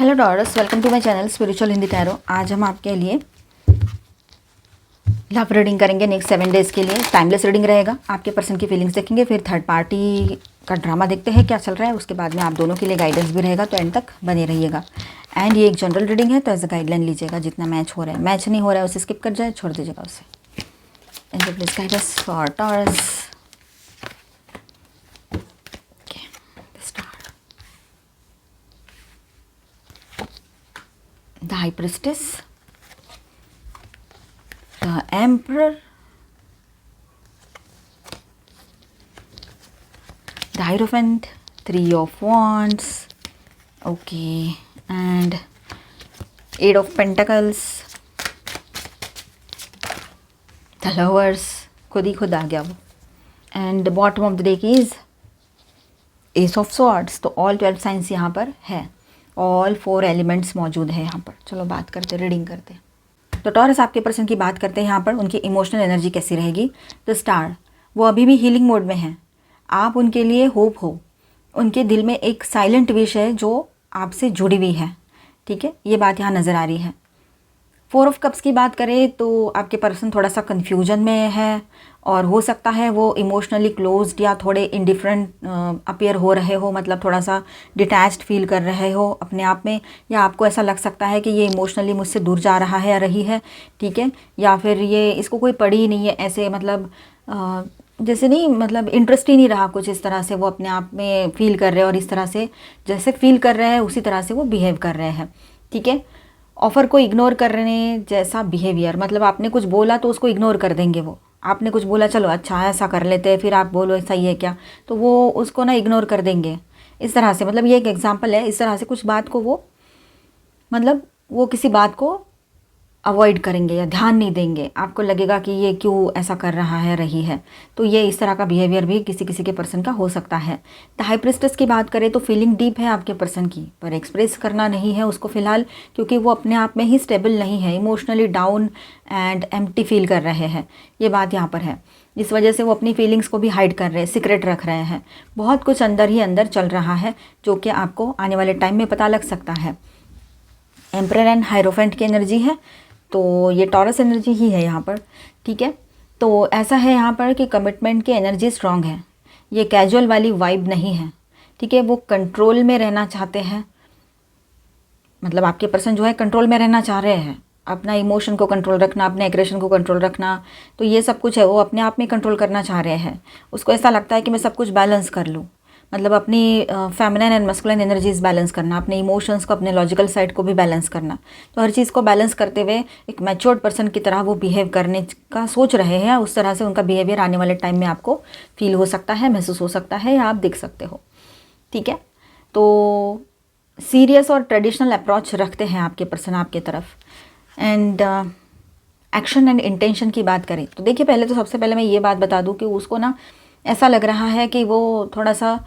Hello daughters, welcome to my channel spiritual Hindi tarot. आज हम आपके लिए लव रीडिंग करेंगे नेक्स्ट 7 डेज़ के लिए। टाइमलेस रीडिंग रहेगा। आपके पर्सन की फीलिंग्स देखेंगे, फिर थर्ड पार्टी का ड्रामा देखते हैं क्या चल रहा है। उसके बाद में आप दोनों के लिए गाइडेंस भी रहेगा, तो एंड तक बने रहिएगा। एंड ये एक जनरल रीडिंग है, तो एज अ गाइडलाइन लीजिएगा। जितना मैच हो रहा है, मैच नहीं हो रहा है उसे स्किप कर जाए, छोड़ दीजिएगा उसे। And please guidance for taurus. The High Priestess, the Emperor, the Hierophant, Three of Wands, okay, and Eight of Pentacles, the Lovers, खुद ही खुद आ गया वो। And bottom of the deck is S of swords. तो all 12 science यहाँ पर है, all 4 elements मौजूद है यहाँ पर। चलो बात करते, रीडिंग करते। तो टॉरस आपके पर्सन की बात करते हैं यहाँ पर। उनकी इमोशनल एनर्जी कैसी रहेगी। तो स्टार, वो अभी भी हीलिंग मोड में हैं। आप उनके लिए होप हो। उनके दिल में एक साइलेंट विश है जो आपसे जुड़ी हुई है, ठीक है, ये बात यहाँ नज़र आ रही है। 4 ऑफ कप्स की बात करें तो आपके पर्सन थोड़ा सा कन्फ्यूजन में है, और हो सकता है वो इमोशनली क्लोज्ड या थोड़े इंडिफरेंट अपीयर हो रहे हो, मतलब थोड़ा सा डिटैच्ड फील कर रहे हो अपने आप में, या आपको ऐसा लग सकता है कि ये इमोशनली मुझसे दूर जा रहा है या रही है, ठीक है, या फिर ये इसको कोई पड़ी ही नहीं है ऐसे, मतलब जैसे नहीं, मतलब इंटरेस्ट ही नहीं रहा कुछ, इस तरह से वो अपने आप में फील कर रहे हैं, और इस तरह से जैसे फील कर रहे हैं उसी तरह से वो बिहेव कर रहे हैं, ठीक है। ऑफ़र को इग्नोर करने जैसा बिहेवियर, मतलब आपने कुछ बोला तो उसको इग्नोर कर देंगे वो। आपने कुछ बोला, चलो अच्छा ऐसा कर लेते हैं, फिर आप बोलो सही है क्या, तो वो उसको ना इग्नोर कर देंगे इस तरह से। मतलब ये एक एग्जांपल है, इस तरह से कुछ बात को वो, मतलब वो किसी बात को अवॉइड करेंगे या ध्यान नहीं देंगे। आपको लगेगा कि ये क्यों ऐसा कर रहा है, रही है। तो ये इस तरह का बिहेवियर भी किसी किसी के पर्सन का हो सकता है। द हाई प्रिस्टेस की बात करें तो फीलिंग डीप है आपके पर्सन की, पर एक्सप्रेस करना नहीं है उसको फ़िलहाल, क्योंकि वो अपने आप में ही स्टेबल नहीं है, emotionally down and empty feel कर रहे हैं, ये बात यहाँ पर है। इस वजह से वो अपनी फीलिंग्स को भी हाइड कर रहे हैं, सीक्रेट रख रहे हैं। बहुत कुछ अंदर ही अंदर चल रहा है, जो कि आपको आने वाले टाइम में पता लग सकता है। एम्परर एंड हायरोफेंट की एनर्जी है, तो ये टॉरस एनर्जी ही है यहाँ पर, ठीक है। तो ऐसा है यहाँ पर कि कमिटमेंट की एनर्जी स्ट्रांग है, ये कैजुअल वाली वाइब नहीं है, ठीक है। वो कंट्रोल में रहना चाहते हैं, मतलब आपके पर्सन जो है कंट्रोल में रहना चाह रहे हैं, अपना इमोशन को कंट्रोल रखना, अपने एग्रेशन को कंट्रोल रखना, तो ये सब कुछ है वो अपने आप में कंट्रोल करना चाह रहे हैं। उसको ऐसा लगता है कि मैं सब कुछ बैलेंस कर लूँ, मतलब अपनी feminine and masculine energies balance करना, अपने इमोशंस को, अपने लॉजिकल साइड को भी बैलेंस करना। तो हर चीज़ को बैलेंस करते हुए एक मैच्योर्ड पर्सन की तरह वो बिहेव करने का सोच रहे हैं। उस तरह से उनका बिहेवियर आने वाले टाइम में आपको फील हो सकता है, महसूस हो सकता है, या आप देख सकते हो, ठीक है। तो सीरियस और ट्रेडिशनल अप्रोच रखते हैं आपके पर्सन आपके तरफ। एंड एक्शन एंड इंटेंशन की बात करें तो देखिए, पहले तो सबसे पहले मैं ये बात बता दूं कि उसको ना ऐसा लग रहा है कि वो थोड़ा सा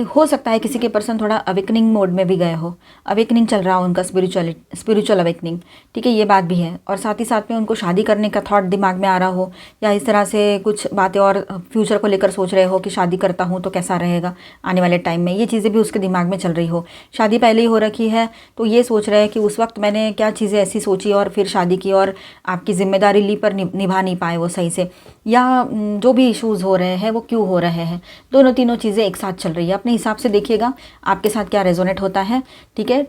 हो सकता है किसी के पर्सन थोड़ा अवेकनिंग मोड में भी गए हो, अवेकनिंग चल रहा हो उनका, स्पिरिचुअल अवेकनिंग, ठीक है, ये बात भी है। और साथ ही साथ में उनको शादी करने का थॉट दिमाग में आ रहा हो, या इस तरह से कुछ बातें और फ्यूचर को लेकर सोच रहे हो कि शादी करता हूँ तो कैसा रहेगा आने वाले टाइम में, ये चीज़ें भी उसके दिमाग में चल रही हो। शादी पहले ही हो रखी है, तो ये सोच रहे हैं कि उस वक्त मैंने क्या चीज़ें ऐसी सोची और फिर शादी की, और आपकी जिम्मेदारी ली पर निभा नहीं पाए वो सही से, या जो भी इश्यूज़ हो रहे हैं वो क्यों हो रहे हैं। दोनों तीनों चीज़ें एक साथ चल रही है। अपने हिसाब से देखिएगा आपके साथ क्या रेजोनेट होता है, ठीक है।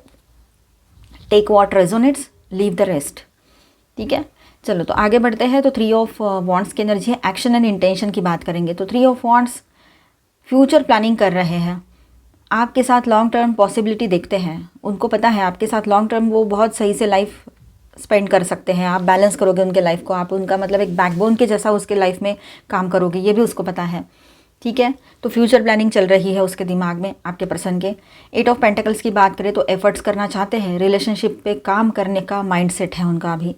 Take what resonates, leave the rest, ठीक है। चलो तो आगे बढ़ते हैं। तो 3 ऑफ वॉन्ड्स की एनर्जी है। एक्शन एंड इंटेंशन की बात करेंगे तो 3 ऑफ वॉन्ड्स फ्यूचर प्लानिंग कर रहे हैं, आपके साथ लॉन्ग टर्म पॉसिबिलिटी देखते हैं। उनको पता है आपके साथ लॉन्ग टर्म वो बहुत सही से लाइफ स्पेंड कर सकते हैं, आप बैलेंस करोगे उनके लाइफ को, आप उनका मतलब एक बैकबोन के जैसा उसके लाइफ में काम करोगे, ये भी उसको पता है, ठीक है। तो फ्यूचर प्लानिंग चल रही है उसके दिमाग में आपके पर्सन के। 8 ऑफ पेंटिकल्स की बात करें तो एफर्ट्स करना चाहते हैं, रिलेशनशिप पे काम करने का माइंडसेट है उनका अभी,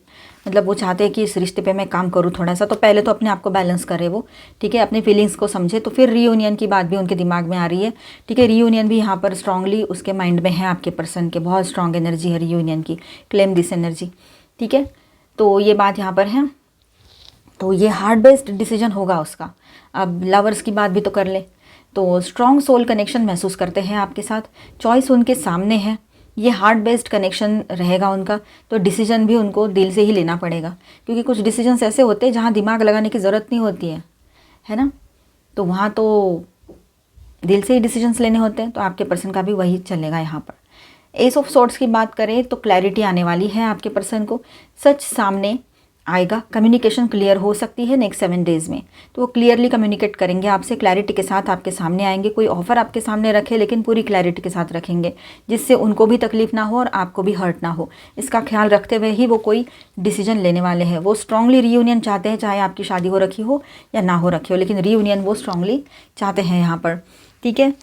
मतलब वो चाहते हैं कि इस रिश्ते पे मैं काम करूँ थोड़ा सा, तो पहले तो अपने आप को बैलेंस करे वो, ठीक है, अपनी फीलिंग्स को समझे। तो फिर रीयूनियन की बात भी उनके दिमाग में आ रही है, ठीक है। रीयूनियन भी यहाँ पर स्ट्रांगली उसके माइंड में है आपके पर्सन के, बहुत स्ट्रांग एनर्जी है रीयूनियन की, क्लेम दिस एनर्जी, ठीक है। तो ये बात यहाँ पर है। तो ये हार्ट बेस्ड डिसीजन होगा उसका। अब लवर्स की बात भी तो कर ले, तो स्ट्रॉन्ग सोल कनेक्शन महसूस करते हैं आपके साथ, चॉइस उनके सामने है, ये हार्ट बेस्ड कनेक्शन रहेगा उनका, तो डिसीजन भी उनको दिल से ही लेना पड़ेगा, क्योंकि कुछ डिसीजंस ऐसे होते हैं जहाँ दिमाग लगाने की ज़रूरत नहीं होती है ना, तो वहाँ तो दिल से ही डिसीजंस लेने होते हैं। तो आपके पर्सन का भी वही चलेगा यहाँ पर। एस ऑफ सॉर्ड्स की बात करें तो क्लैरिटी आने वाली है आपके पर्सन को, सच सामने आएगा, कम्युनिकेशन क्लियर हो सकती है नेक्स्ट 7 डेज़ में, तो वो क्लियरली कम्युनिकेट करेंगे आपसे, क्लैरिटी के साथ आपके सामने आएंगे। कोई ऑफ़र आपके सामने रखे लेकिन पूरी क्लैरिटी के साथ रखेंगे, जिससे उनको भी तकलीफ़ ना हो और आपको भी हर्ट ना हो, इसका ख्याल रखते हुए ही वो कोई डिसीजन लेने वाले हैं। वो स्ट्रांगली रीयूनियन चाहते हैं, चाहे आपकी शादी हो रखी हो या ना हो रखी हो, लेकिन रीयूनियन वो स्ट्रांगली चाहते हैं यहाँ पर, ठीक है।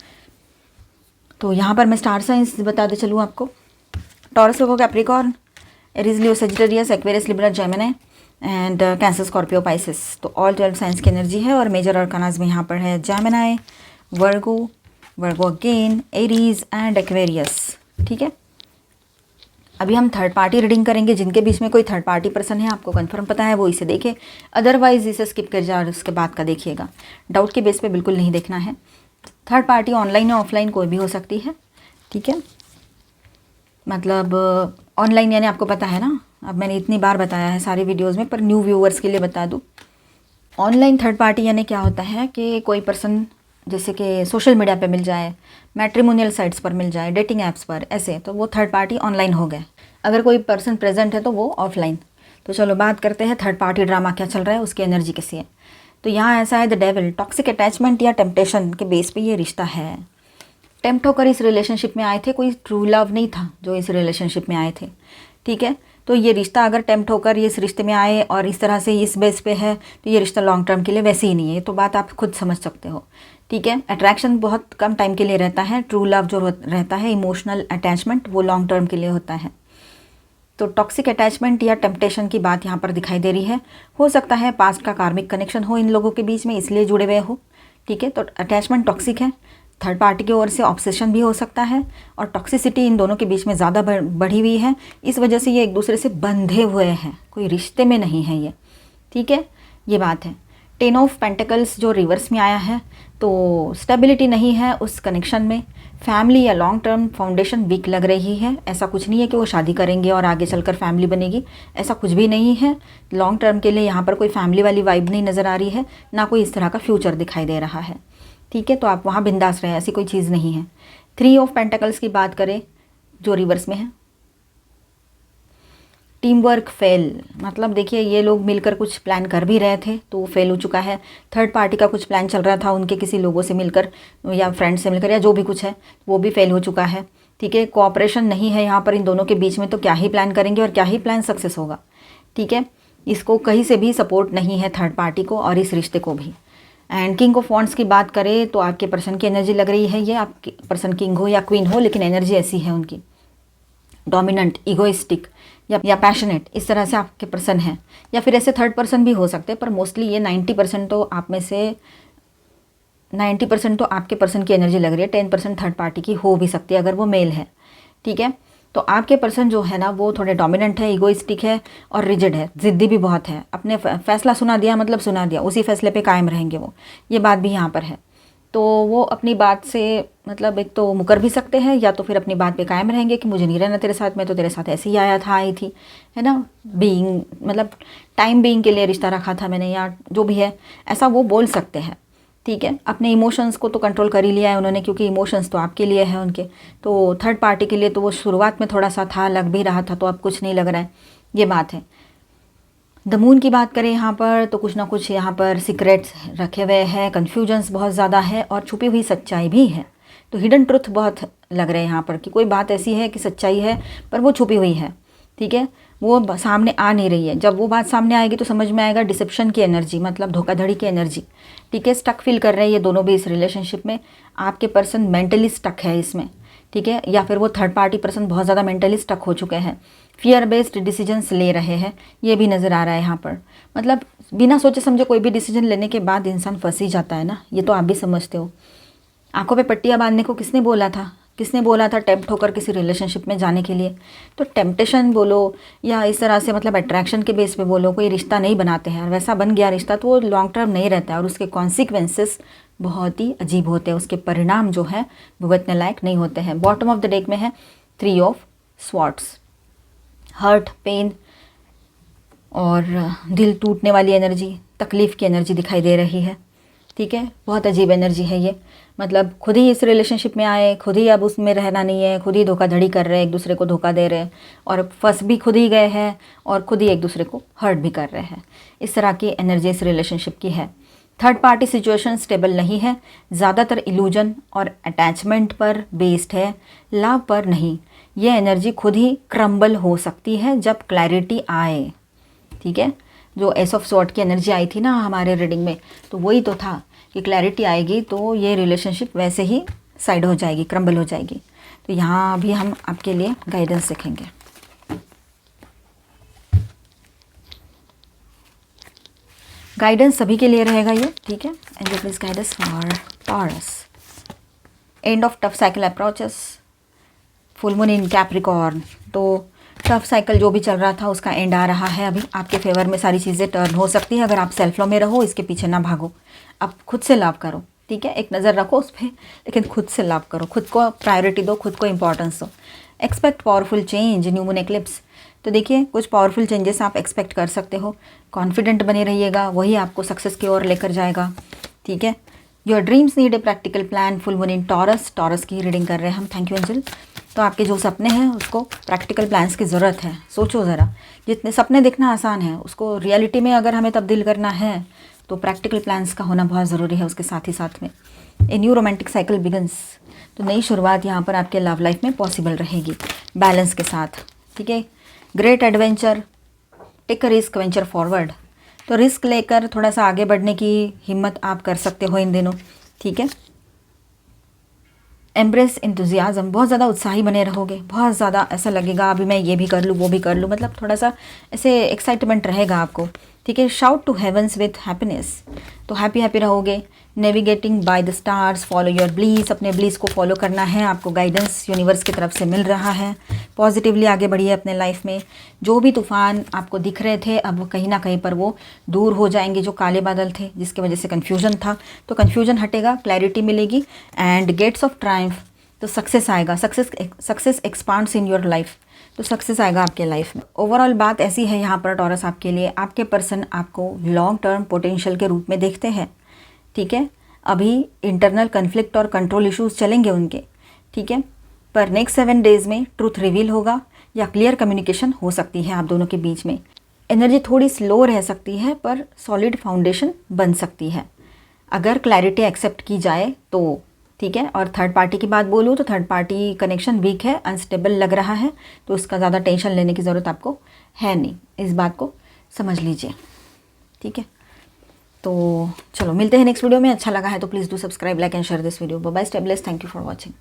तो यहाँ पर मैं स्टार साइंस बताते चलूँ आपको। टॉरस लोगों, Capricorn, Aries, Leo, Sagittarius, Aquarius, Libra, Gemini and cancer, Scorpio, Pisces. तो ऑल 12 साइंस की एनर्जी है और मेजर अरकानाज में यहाँ पर है Gemini, Virgo, Virgo again, Aries and Aquarius, ठीक है। अभी हम थर्ड पार्टी रीडिंग करेंगे। जिनके बीच में कोई थर्ड पार्टी पर्सन है, आपको कंफर्म पता है, वो इसे देखे, अदरवाइज इसे स्किप कर जाए और उसके बाद का देखिएगा। डाउट के बेस पे बिल्कुल नहीं देखना है। थर्ड पार्टी ऑनलाइन या ऑफलाइन कोई भी हो सकती है, ठीक है। मतलब ऑनलाइन यानी आपको पता है ना, अब मैंने इतनी बार बताया है सारी वीडियोस में, पर न्यू व्यूअर्स के लिए बता दूँ। ऑनलाइन थर्ड पार्टी यानी क्या होता है कि कोई पर्सन जैसे कि सोशल मीडिया पे मिल जाए, मैट्रिमोनियल साइट्स पर मिल जाए, डेटिंग ऐप्स पर, ऐसे, तो वो थर्ड पार्टी ऑनलाइन हो गए। अगर कोई पर्सन प्रेजेंट है तो वो ऑफलाइन। तो चलो बात करते हैं थर्ड पार्टी ड्रामा क्या चल रहा है, उसकी एनर्जी कैसी है। तो यहाँ ऐसा है, द डेविल, टॉक्सिक अटैचमेंट या टेम्पटेशन के बेस पे ये रिश्ता है। टेम्प्ट होकर इस रिलेशनशिप में आए थे, कोई ट्रू लव नहीं था जो इस रिलेशनशिप में आए थे, ठीक है। तो ये रिश्ता अगर टेम्प्ट होकर ये इस रिश्ते में आए और इस तरह से इस बेस पे है, तो ये रिश्ता लॉन्ग टर्म के लिए वैसे ही नहीं है, तो बात आप खुद समझ सकते हो, ठीक है। अट्रैक्शन बहुत कम टाइम के लिए रहता है, ट्रू लव जो रहता है, इमोशनल अटैचमेंट, वो लॉन्ग टर्म के लिए होता है। तो टॉक्सिक अटैचमेंट या टेम्पटेशन की बात यहाँ पर दिखाई दे रही है। हो सकता है पास्ट का कार्मिक कनेक्शन हो इन लोगों के बीच में, इसलिए जुड़े हुए हो, ठीक है। तो अटैचमेंट टॉक्सिक है, थर्ड पार्टी की ओर से ऑब्सेशन भी हो सकता है, और टॉक्सिसिटी इन दोनों के बीच में ज़्यादा बढ़ी हुई है, इस वजह से ये एक दूसरे से बंधे हुए हैं, कोई रिश्ते में नहीं है ये, ठीक है, ये बात है। 10 ऑफ पेंटिकल्स जो रिवर्स में आया है, तो स्टेबिलिटी नहीं है उस कनेक्शन में, फैमिली या लॉन्ग टर्म फाउंडेशन वीक लग रही है। ऐसा कुछ नहीं है कि वो शादी करेंगे और आगे चलकर फैमिली बनेगी, ऐसा कुछ भी नहीं है। लॉन्ग टर्म के लिए यहाँ पर कोई फैमिली वाली वाइब नहीं नज़र आ रही है, ना कोई इस तरह का फ्यूचर दिखाई दे रहा है, ठीक है। तो आप वहाँ बिंदास रहे, ऐसी कोई चीज़ नहीं है। 3 ऑफ पेंटिकल्स की बात करें जो रिवर्स में है, टीम वर्क फेल, मतलब देखिए ये लोग मिलकर कुछ प्लान कर भी रहे थे तो वो फेल हो चुका है। थर्ड पार्टी का कुछ प्लान चल रहा था उनके किसी लोगों से मिलकर या फ्रेंड से मिलकर या जो भी कुछ है, वो भी फेल हो चुका है, ठीक है। कोऑपरेशन नहीं है यहाँ पर इन दोनों के बीच में, तो क्या ही प्लान करेंगे और क्या ही प्लान सक्सेस होगा, ठीक है। इसको कहीं से भी सपोर्ट नहीं है थर्ड पार्टी को और इस रिश्ते को भी। एंड किंग ऑफ वॉन्ड्स की बात करें तो आपके पर्सन की एनर्जी लग रही है, ये आपके पर्सन किंग हो या क्वीन हो, लेकिन एनर्जी ऐसी है उनकी, डोमिनेंट, इगोइस्टिक या पैशनेट, इस तरह से आपके पर्सन हैं, या फिर ऐसे थर्ड पर्सन भी हो सकते हैं, पर मोस्टली ये 90% तो आप में से 90% तो आपके पर्सन की एनर्जी लग रही है, 10% थर्ड पार्टी की हो भी सकती है अगर वो मेल है, ठीक है। तो आपके पर्सन जो है ना वो थोड़े डोमिनेंट है, इगोइस्टिक है और रिजिड है, ज़िद्दी भी बहुत है। अपने फैसला सुना दिया मतलब सुना दिया, उसी फैसले पे कायम रहेंगे वो, ये बात भी यहाँ पर है। तो वो अपनी बात से मतलब एक तो मुकर भी सकते हैं, या तो फिर अपनी बात पे कायम रहेंगे कि मुझे नहीं रहना तेरे साथ, मैं तो तेरे साथ ऐसे ही आया था, आई थी, है ना, बीइंग मतलब टाइम बीइंग के लिए रिश्ता रखा था मैंने, या जो भी है, ऐसा वो बोल सकते हैं, ठीक है। अपने इमोशंस को तो कंट्रोल कर ही लिया है उन्होंने, क्योंकि इमोशंस तो आपके लिए है उनके, तो थर्ड पार्टी के लिए तो वो शुरुआत में थोड़ा सा था, लग भी रहा था, तो अब कुछ नहीं लग रहा है, ये बात है। द मून की बात करें यहाँ पर तो कुछ ना कुछ यहाँ पर सीक्रेट्स रखे हुए हैं, कन्फ्यूजन्स बहुत ज़्यादा है और छुपी हुई सच्चाई भी है। तो हिडन ट्रुथ बहुत लग रहे हैं यहाँ पर कि कोई बात ऐसी है कि सच्चाई है पर वो छुपी हुई है, ठीक है, वो सामने आ नहीं रही है। जब वो बात सामने आएगी तो समझ में आएगा, डिसेप्शन की एनर्जी मतलब धोखाधड़ी की एनर्जी, ठीक है। स्टक फील कर रहे हैं ये दोनों भी इस रिलेशनशिप में, आपके पर्सन मेंटली स्टक है इसमें, ठीक है, या फिर वो थर्ड पार्टी पर्सन बहुत ज़्यादा मेंटली स्टक हो चुके हैं, फियर बेस्ड डिसीजंस ले रहे हैं, ये भी नज़र आ रहा है यहाँ पर। मतलब बिना सोचे समझे कोई भी डिसीजन लेने के बाद इंसान फंस ही जाता है ना, ये तो आप भी समझते हो। आंखों पे पट्टियाँ बांधने को किसने बोला था, किसने बोला था टेम्प्ट होकर किसी रिलेशनशिप में जाने के लिए। तो टेम्पटेशन बोलो या इस तरह से मतलब अट्रैक्शन के बेस पे बोलो, कोई रिश्ता नहीं बनाते हैं, और वैसा बन गया रिश्ता तो वो लॉन्ग टर्म नहीं रहता है और उसके कॉन्सिक्वेंसेस बहुत ही अजीब होते हैं, उसके परिणाम जो है भुगतने लायक नहीं होते हैं। बॉटम ऑफ द डेक में है 3 ऑफ स्वॉर्ड्स, हर्ट, पेन और दिल टूटने वाली एनर्जी, तकलीफ़ की एनर्जी दिखाई दे रही है। ठीक है, बहुत अजीब एनर्जी है ये। मतलब खुद ही इस रिलेशनशिप में आए, खुद ही अब उसमें रहना नहीं है, खुद ही धोखाधड़ी कर रहे हैं, एक दूसरे को धोखा दे रहे हैं और फंस भी खुद ही गए हैं और खुद ही एक दूसरे को हर्ट भी कर रहे हैं। इस तरह की एनर्जी इस रिलेशनशिप की है। थर्ड पार्टी सिचुएशन स्टेबल नहीं है, ज़्यादातर इल्यूजन और अटैचमेंट पर बेस्ड है, लव पर नहीं। ये एनर्जी खुद ही क्रम्बल हो सकती है जब क्लैरिटी आए। ठीक है, जो एस ऑफ सॉर्ड की एनर्जी आई थी ना हमारे रीडिंग में, तो वही तो था कि क्लैरिटी आएगी तो ये रिलेशनशिप वैसे ही साइड हो जाएगी, क्रम्बल हो जाएगी। तो यहाँ भी हम आपके लिए गाइडेंस देखेंगे। गाइडेंस सभी के लिए रहेगा ये। ठीक है, and please guidance for taurus. End of tough cycle approaches, full moon in Capricorn. तो टफ साइकिल जो भी चल रहा था उसका एंड आ रहा है। अभी आपके फेवर में सारी चीज़ें टर्न हो सकती है अगर आप सेल्फ लव में रहो, इसके पीछे ना भागो, आप खुद से लव करो। ठीक है, एक नज़र रखो उस पर, लेकिन खुद से लव करो, खुद को प्रायोरिटी दो, खुद को इंपॉर्टेंस दो। Expect powerful change, new moon eclipse. तो देखिए कुछ पावरफुल चेंजेस आप एक्सपेक्ट कर सकते हो। कॉन्फिडेंट बने रहिएगा, वही आपको सक्सेस की ओर लेकर जाएगा। ठीक है, your dreams need a practical plan, full moon in taurus. Taurus की रीडिंग कर रहे हैं हम। Thank you angel. तो आपके जो सपने हैं उसको प्रैक्टिकल प्लान्स की ज़रूरत है। सोचो ज़रा, जितने सपने देखना आसान है उसको रियलिटी में अगर हमें तब्दील करना है तो प्रैक्टिकल प्लान्स का होना बहुत ज़रूरी है। उसके साथ ही साथ में a new romantic cycle begins. तो नई शुरुआत यहाँ पर आपके लव लाइफ में पॉसिबल रहेगी बैलेंस के साथ। ठीक है, great adventure, take a risk, venture forward. तो रिस्क लेकर थोड़ा सा आगे बढ़ने की हिम्मत आप कर सकते हो इन दिनों। ठीक है, एम्ब्रेस इंथुजियाज़म, बहुत ज़्यादा उत्साही बने रहोगे, बहुत ज़्यादा ऐसा लगेगा अभी मैं ये भी कर लूँ वो भी कर लूँ, मतलब थोड़ा सा ऐसे एक्साइटमेंट रहेगा आपको। ठीक है, shout to heavens with happiness. तो हैप्पी हैप्पी रहोगे। Navigating by the stars, follow your bliss. अपने ब्लीस को फॉलो करना है आपको, गाइडेंस यूनिवर्स की तरफ से मिल रहा है। पॉजिटिवली आगे बढ़िए अपने लाइफ में। जो भी तूफान आपको दिख रहे थे अब कहीं ना कहीं पर वो दूर हो जाएंगे, जो काले बादल थे जिसकी वजह से कन्फ्यूजन था, तो कन्फ्यूजन हटेगा, क्लैरिटी मिलेगी एंड गेट्स ऑफ ट्रायम्फ। तो सक्सेस आएगा, success expands in your life. तो सक्सेस आएगा आपके लाइफ में। ओवरऑल बात ऐसी है यहाँ पर टॉरस आपके लिए, आपके पर्सन आपको लॉन्ग टर्म पोटेंशियल के रूप में देखते हैं। ठीक है, अभी इंटरनल कन्फ्लिक्ट और कंट्रोल इश्यूज चलेंगे उनके। ठीक है, पर नेक्स्ट 7 डेज में ट्रूथ रिवील होगा या क्लियर कम्युनिकेशन हो सकती है आप दोनों के बीच में। एनर्जी थोड़ी स्लो रह सकती है पर सॉलिड फाउंडेशन बन सकती है अगर क्लैरिटी एक्सेप्ट की जाए तो। ठीक है, और थर्ड पार्टी की बात बोलूँ तो थर्ड पार्टी कनेक्शन वीक है, अनस्टेबल लग रहा है, तो उसका ज़्यादा टेंशन लेने की ज़रूरत आपको है नहीं, इस बात को समझ लीजिए। ठीक है, तो चलो मिलते हैं नेक्स्ट वीडियो में। अच्छा लगा है तो please do subscribe, like and share this video. Bye bye, stay blessed, thank you for watching.